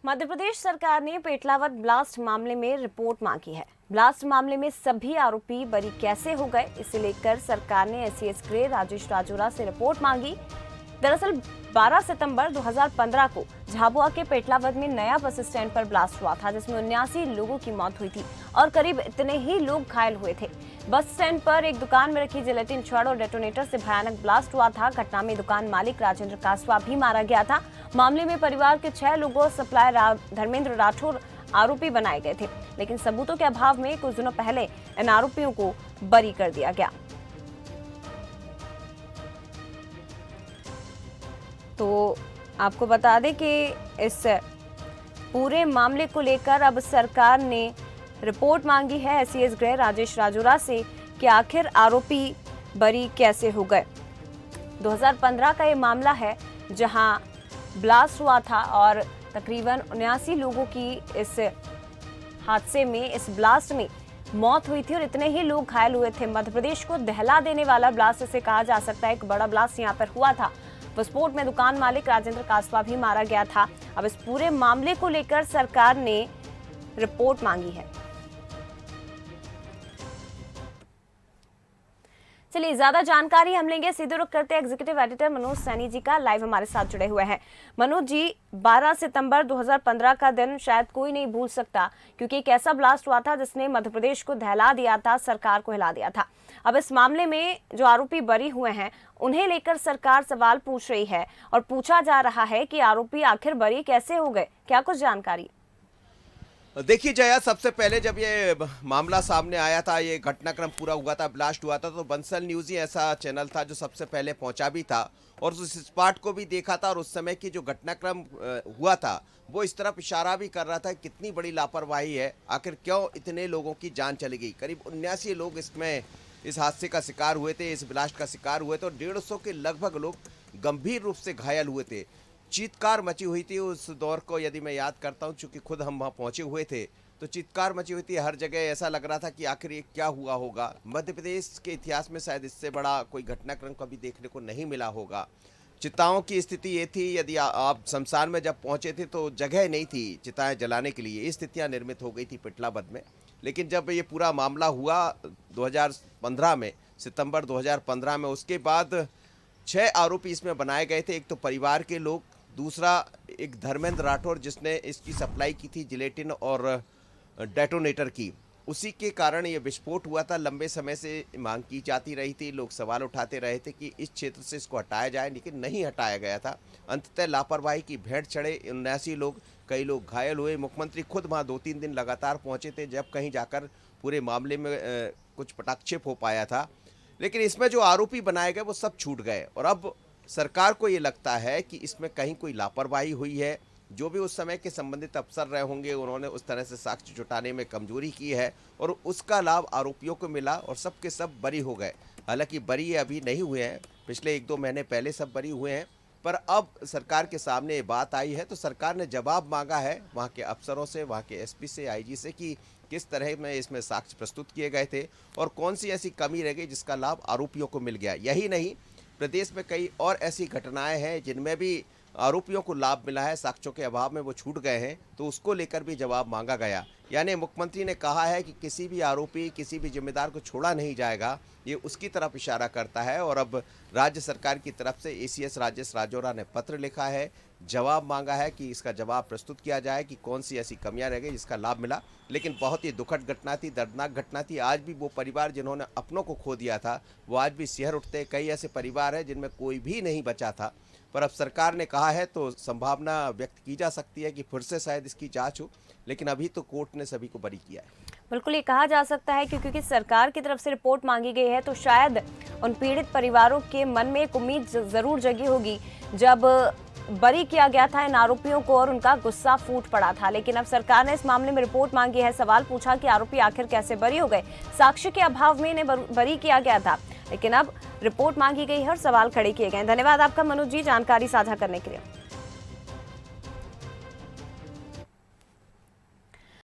मध्य प्रदेश सरकार ने पेटलावद ब्लास्ट मामले में रिपोर्ट मांगी है। ब्लास्ट मामले में सभी आरोपी बरी कैसे हो गए, इसे लेकर सरकार ने एसीएस ग्रे राजेश राजौरा से रिपोर्ट मांगी। दरअसल 12 सितंबर 2015 को झाबुआ के पेटलावद में नया बस स्टैंड पर ब्लास्ट हुआ था, जिसमें 79 लोगों की मौत हुई थी और करीब इतने ही लोग घायल हुए थे। बस स्टैंड पर एक दुकान में रखी जिलेटिन छड़ और डेटोनेटर से भयानक ब्लास्ट हुआ था। घटना में दुकान मालिक राजेंद्र कासवा भी मारा गया था। मामले में परिवार के 6 लोगों सप्लायर धर्मेंद्र राठौर आरोपी बनाए गए थे, लेकिन सबूतों के अभाव में कुछ दिनों पहले इन आरोपियों को बरी कर दिया गया। तो आपको बता दें कि इस पूरे मामले को लेकर अब सरकार ने रिपोर्ट मांगी है एसीएस ग्रे राजेश राजौरा से कि आखिर आरोपी बरी कैसे हो गए। 2015 का ये मामला है जहां ब्लास्ट हुआ था और तकरीबन 79 लोगों की इस हादसे में, इस ब्लास्ट में मौत हुई थी और इतने ही लोग घायल हुए थे। मध्य प्रदेश को दहला देने वाला ब्लास्ट इसे कहा जा सकता है। एक बड़ा ब्लास्ट यहाँ पर हुआ था। विस्फोट में दुकान मालिक राजेंद्र कासवा भी मारा गया था। अब इस पूरे मामले को लेकर सरकार ने रिपोर्ट मांगी है। चलिए ज्यादा जानकारी हम लेंगे, सीधे रुख करते हैं एग्जीक्यूटिव एडिटर मनोज सैनी जी का, लाइव हमारे साथ जुड़े हुए हैं। मनोज जी, 12 सितंबर 2015 का दिन शायद कोई नहीं भूल सकता, क्योंकि एक ऐसा ब्लास्ट हुआ था जिसने मध्य प्रदेश को दहला दिया था, सरकार को हिला दिया था। अब इस मामले में जो आरोपी बरी हुए हैं उन्हें लेकर सरकार सवाल पूछ रही है और पूछा जा रहा है कि आरोपी आखिर बरी कैसे हो गए, क्या कुछ जानकारी? देखिए जया, सबसे पहले जब ये मामला सामने आया था, ये घटनाक्रम पूरा हुआ था, ब्लास्ट हुआ था, तो बंसल न्यूज़ ही ऐसा चैनल था जो सबसे पहले पहुंचा भी था और उस स्पॉट को भी देखा था और उस समय की जो घटनाक्रम हुआ था वो इस तरफ इशारा भी कर रहा था कितनी बड़ी लापरवाही है, आखिर क्यों इतने लोगों की जान चली गई। करीब 79 लोग इसमें इस हादसे का शिकार हुए थे, इस ब्लास्ट का शिकार हुए थे और 150 के लगभग लोग गंभीर रूप से घायल हुए थे। चीत्कार मची हुई थी उस दौर को, यदि मैं याद करता हूं, चूंकि खुद हम वहां पहुंचे हुए थे, तो चीत्कार मची हुई थी हर जगह। ऐसा लग रहा था कि आखिर ये क्या हुआ होगा। मध्य प्रदेश के इतिहास में शायद इससे बड़ा कोई घटनाक्रम कभी देखने को नहीं मिला होगा। चिताओं की स्थिति ये थी, यदि आप शमशान में जब पहुंचे थे तो जगह नहीं थी चिताएं जलाने के लिए, ये स्थितियां निर्मित हो गई थी पेटलावद में। लेकिन जब ये पूरा मामला हुआ 2015 में, सितंबर 2015 में, उसके बाद 6 आरोपी इसमें बनाए गए थे। एक तो परिवार के लोग, दूसरा एक धर्मेंद्र राठौर जिसने इसकी सप्लाई की थी जिलेटिन और डेटोनेटर की, उसी के कारण ये विस्फोट हुआ था। लंबे समय से मांग की जाती रही थी, लोग सवाल उठाते रहे थे कि इस क्षेत्र से इसको हटाया जाए, लेकिन नहीं हटाया गया था। अंततः लापरवाही की भेंट चढ़े 79 लोग, कई लोग घायल हुए। मुख्यमंत्री खुद वहाँ 2-3 दिन लगातार पहुँचे थे, जब कहीं जाकर पूरे मामले में कुछ पटाक्षेप हो पाया था। लेकिन इसमें जो आरोपी बनाए गए वो सब छूट गए और अब सरकार को ये लगता है कि इसमें कहीं कोई लापरवाही हुई है। जो भी उस समय के संबंधित अफसर रहे होंगे, उन्होंने उस तरह से साक्ष्य जुटाने में कमजोरी की है और उसका लाभ आरोपियों को मिला और सब के सब बरी हो गए। हालांकि बरी अभी नहीं हुए हैं, पिछले 1-2 महीने पहले सब बरी हुए हैं, पर अब सरकार के सामने ये बात आई है तो सरकार ने जवाब मांगा है वहाँ के अफसरों से, वहाँ के एसपी से, आईजी से, कि किस तरह में इसमें साक्ष्य प्रस्तुत किए गए थे और कौन सी ऐसी कमी रह गई जिसका लाभ आरोपियों को मिल गया। यही नहीं, प्रदेश में कई और ऐसी घटनाएं हैं जिनमें भी आरोपियों को लाभ मिला है, साक्ष्यों के अभाव में वो छूट गए हैं, तो उसको लेकर भी जवाब मांगा गया। यानी मुख्यमंत्री ने कहा है कि किसी भी आरोपी, किसी भी जिम्मेदार को छोड़ा नहीं जाएगा, ये उसकी तरफ इशारा करता है। और अब राज्य सरकार की तरफ से एसीएस राजेश राजौरा ने पत्र लिखा है, जवाब मांगा है कि इसका जवाब प्रस्तुत किया जाए कि कौन सी ऐसी कमियां रह गई जिसका लाभ मिला। लेकिन बहुत ही दुखद घटना थी, दर्दनाक घटना थी। आज भी वो परिवार जिन्होंने अपनों को खो दिया था वो आज भी सिहर उठते। कई ऐसे परिवार हैं जिनमें कोई भी नहीं बचा था, पर अब सरकार ने कहा है तो संभावना व्यक्त की जा सकती है कि फिर से शायद इसकी जांच हो, लेकिन अभी तो कोर्ट ने सभी को बरी किया है। बिल्कुल, ये कहा जा सकता है कि क्योंकि सरकार की तरफ से रिपोर्ट मांगी गई है तो शायद उन पीड़ित परिवारों के मन में एक उम्मीद जरूर जगी होगी जब बरी किया गया था इन आरोपियों को और उनका गुस्सा फूट पड़ा था। लेकिन अब सरकार ने इस मामले में रिपोर्ट मांगी है, सवाल पूछा कि आरोपी आखिर कैसे बरी हो गए। साक्ष्य के अभाव में इन्हें बरी किया गया था, लेकिन अब रिपोर्ट मांगी गई है और सवाल खड़े किए गए। धन्यवाद आपका मनोज जी जानकारी साझा करने के लिए।